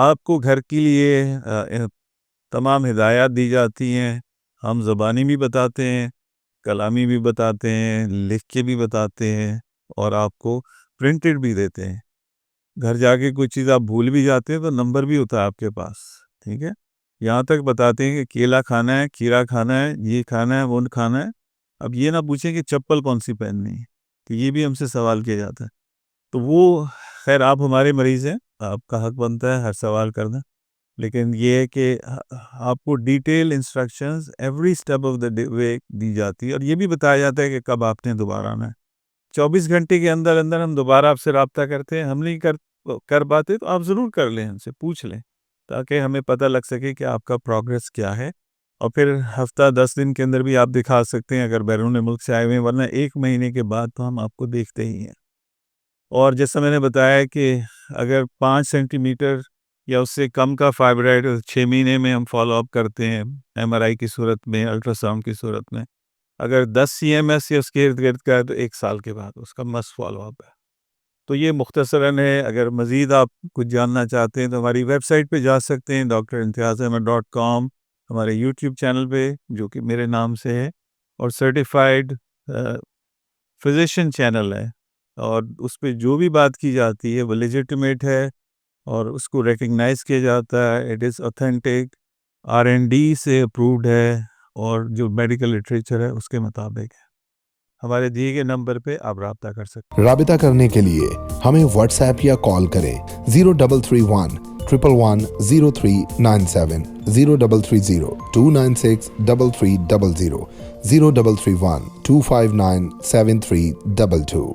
آپ کو گھر کے لیے تمام ہدایات دی جاتی ہیں. ہم زبانی بھی بتاتے ہیں, کلامی بھی بتاتے ہیں, لکھ کے بھی بتاتے ہیں, اور آپ کو پرنٹڈ بھی دیتے ہیں. گھر جا کے کوئی چیز آپ بھول بھی جاتے ہیں تو نمبر بھی ہوتا ہے آپ کے پاس, ٹھیک ہے. یہاں تک بتاتے ہیں کہ کیلا کھانا ہے, کھیرا کھانا ہے, یہ کھانا ہے, وہ کھانا ہے. اب یہ نہ پوچھیں کہ چپل کون سی پہننی ہے, کہ یہ بھی ہم سے سوال کیا جاتا ہے. تو وہ خیر آپ ہمارے مریض ہیں, آپ کا حق بنتا ہے ہر سوال کرنا, لیکن یہ ہے کہ آپ کو detail instructions every step of the way دی جاتی ہے, اور یہ بھی بتایا جاتا ہے کہ کب آپ نے دوبارہ آنا ہے. 24 گھنٹے کے اندر اندر ہم دوبارہ آپ سے رابطہ کرتے ہیں. ہم نہیں کر پاتے تو آپ ضرور کر لیں, ہم سے پوچھ لیں, تاکہ ہمیں پتہ لگ سکے کہ آپ کا پروگریس کیا ہے. اور پھر ہفتہ 10 دن کے اندر بھی آپ دکھا سکتے ہیں اگر بیرون ملک سے آئے ہوئے ہیں, ورنہ 1 مہینے کے بعد تو ہم آپ کو دیکھتے ہی ہیں. اور جیسا میں نے بتایا کہ اگر 5 سینٹی میٹر یا اس سے کم کا فائبرائڈ 6 مہینے میں ہم فالو اپ کرتے ہیں, MRI کی صورت میں, الٹرا ساؤنڈ کی صورت میں. اگر 10 CMS یا اس کے ارد گرد کا ہے تو 1 سال کے بعد اس کا مست فالو اپ ہے. تو یہ مختصراً ہے. اگر مزید آپ کچھ جاننا چاہتے ہیں تو ہماری ویب سائٹ پہ جا سکتے ہیں drimtiazaahmed.com, ہمارے یوٹیوب چینل پہ جو کہ میرے نام سے ہے, اور سرٹیفائڈ فزیشین چینل ہے, اور اس پہ جو بھی بات کی جاتی ہے وہ لیجیٹمیٹ ہے اور اس کو ریکگنائز کیا جاتا ہے. اٹ از اوتھینٹک, R&D سے اپرووڈ ہے, اور جو میڈیکل لٹریچر ہے اس کے مطابق ہے. ہمارے دیے گئے نمبر پہ آپ رابطہ کر سکتے ہیں. رابطہ کرنے کے لیے ہمیں واٹس ایپ یا کال کریں 0331 111 0397 0330 296 3300 0331 259 7322.